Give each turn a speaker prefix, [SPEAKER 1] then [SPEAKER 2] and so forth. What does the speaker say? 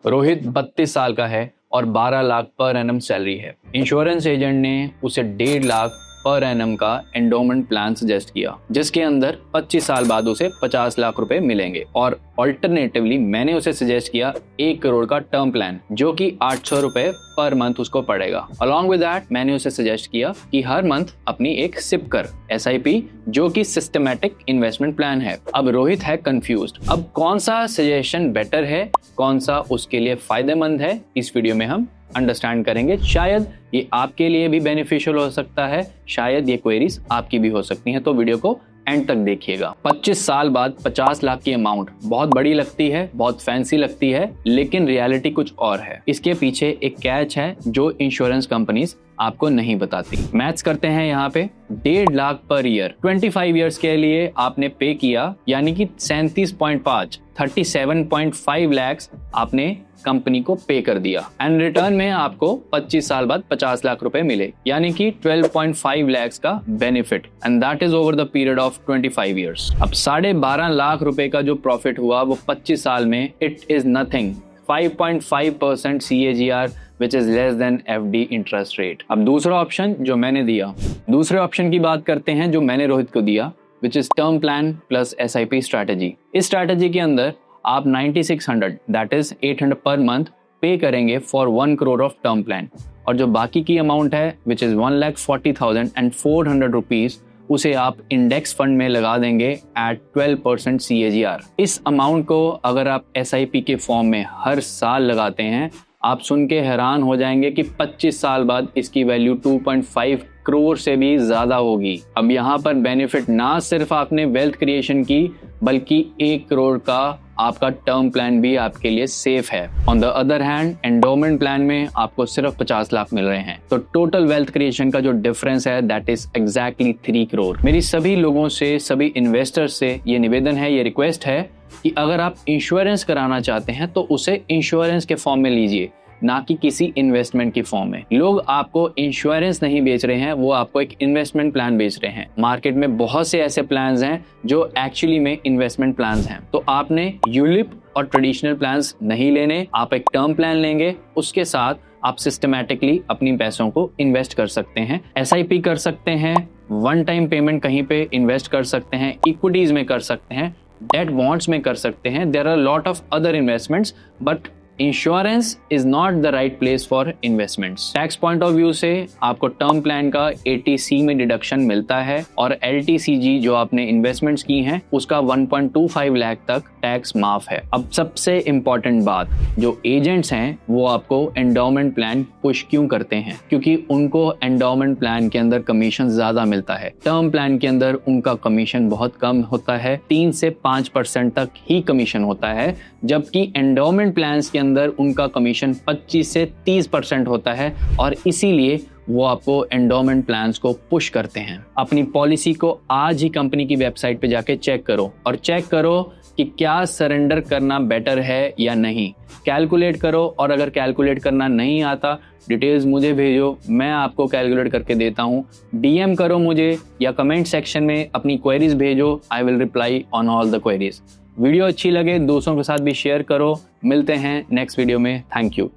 [SPEAKER 1] रोहित 32 साल का है और 12 लाख पर एनम सैलरी है। इंश्योरेंस एजेंट ने उसे 1.5 लाख पर एनम का एंडोमेंट प्लान सजेस्ट किया, जिसके अंदर 25 साल बाद उसे 50 लाख रुपए मिलेंगे। और ऑल्टरनेटिवली मैंने उसे सजेस्ट किया 1 करोड़ का टर्म प्लान, जो कि 800 रुपए पर मंथ उसको पड़ेगा। अलॉन्ग विद दैट मैंने उसे सजेस्ट किया कि हर मंथ अपनी एक सिप कर SIP, जो कि सिस्टमैटिक इन्वेस्टमेंट प्लान है। अब रोहित है कंफ्यूज्ड। अब कौन सा सजेशन बेटर है, कौन सा उसके लिए फायदेमंद है, इस वीडियो में हम अंडरस्टैंड करेंगे। शायद ये आपके लिए भी बेनिफिशियल हो सकता है, शायद ये क्वेरीज आपकी भी हो सकती हैं, तो वीडियो को एंड तक देखिएगा। 25 साल बाद 50 लाख की अमाउंट बहुत बड़ी लगती है, बहुत फैंसी लगती है, लेकिन रियलिटी कुछ और है। इसके पीछे एक कैच है जो इंश्योरेंस कंपनीज आपको नहीं बताती। मैथ्स करते हैं यहाँ पे। 1.5 लाख पर ईयर 25 ईयर्स के लिए आपने पे किया, यानी कि 37.5 लाख आपने कंपनी को पे कर दिया, एंड रिटर्न में आपको 25 साल बाद 50 लाख रुपए मिले, यानी कि 12.5 लाख का benefit, and that is over the period of 25 years. अब 12.5 लाख रुपए का जो प्रॉफिट हुआ वो 25 साल में, it is nothing. 5.5% CAGR which is less than FD interest rate. अब दूसरा ऑप्शन जो मैंने दिया, दूसरे ऑप्शन की बात करते हैं जो मैंने रोहित को दिया, which is term plan plus SIP strategy. इस स्ट्रैटेजी के अंदर आप 9600 दैट इज 800 पर मंथ पे करेंगे for 1 crore of term plan, और जो बाकी की अमाउंट है विच इज 1,40,400 रुपीज, उसे आप इंडेक्स फंड में लगा देंगे एट 12% CAGR। इस अमाउंट को अगर आप SIP के फॉर्म में हर साल लगाते हैं, आप सुन के हैरान हो जाएंगे कि 25 साल बाद इसकी वैल्यू 2.5 करोड़ से भी ज्यादा होगी। अब यहाँ पर बेनिफिट ना सिर्फ आपने वेल्थ क्रिएशन की, बल्कि 1 करोड़ का आपका टर्म प्लान भी आपके लिए सेफ है। On the other hand endowment plan में आपको सिर्फ 50 लाख मिल रहे हैं, तो टोटल वेल्थ क्रिएशन का जो डिफरेंस है दैट इज एग्जैक्टली 3 करोड़। मेरी सभी लोगों से, सभी इन्वेस्टर्स से ये निवेदन है, ये रिक्वेस्ट है कि अगर आप इंश्योरेंस कराना चाहते हैं तो उसे इंश्योरेंस के फॉर्म में लीजिए, ना कि किसी इन्वेस्टमेंट की फॉर्म में। लोग आपको इंश्योरेंस नहीं बेच रहे हैं, वो आपको एक इन्वेस्टमेंट प्लान बेच रहे हैं। मार्केट में बहुत से ऐसे प्लान्स हैं जो एक्चुअली में इन्वेस्टमेंट प्लान्स हैं। तो आपने यूलिप और ट्रेडिशनल प्लान्स नहीं लेने, आप एक टर्म प्लान लेंगे, उसके साथ आप सिस्टमैटिकली अपनी पैसों को इन्वेस्ट कर सकते हैं। SIP कर सकते हैं, वन टाइम पेमेंट कहीं पे इन्वेस्ट कर सकते हैं, इक्विटीज में कर सकते हैं, डेट बॉन्ड्स में कर सकते हैं। There are lot of other investments, but insurance is not the right place for investments. Tax point of view से आपको टर्म प्लान का 80C में डिडक्शन मिलता है, और LTCG जो आपने इन्वेस्टमेंट्स की हैं उसका 1.25 लाख तक टैक्स माफ है। अब सबसे इम्पोर्टेंट बात, जो एजेंट्स हैं वो आपको एंडोमेंट प्लान पुश क्यों करते हैं? क्योंकि उनको एंडोमेंट प्लान के अंदर कमीशन ज्यादा मिलता है। टर्म प्लान के अंदर उनका कमीशन बहुत कम होता है, 3 से 5% तक ही कमीशन होता है, जबकि एंडोमेंट प्लान्स के अंदर उनका कमीशन 25 से 30% होता है, और इसीलिए वो आपको एंडोमेंट प्लान्स को पुश करते हैं। अपनी पॉलिसी को आज ही कंपनी की वेबसाइट पे जाके चेक करो, और चेक करो कि क्या सरेंडर करना बेटर है या नहीं। कैलकुलेट करो, और अगर कैलकुलेट करना नहीं आता, डिटेल्स मुझे भेजो, मैं आपको कैलकुलेट करके देता हूँ। DM करो मुझे, या कमेंट सेक्शन में अपनी क्वेरीज भेजो, I will reply on all the queries. Video अच्छी लगे दोस्तों के साथ भी शेयर करो। मिलते हैं नेक्स्ट वीडियो में। Thank you.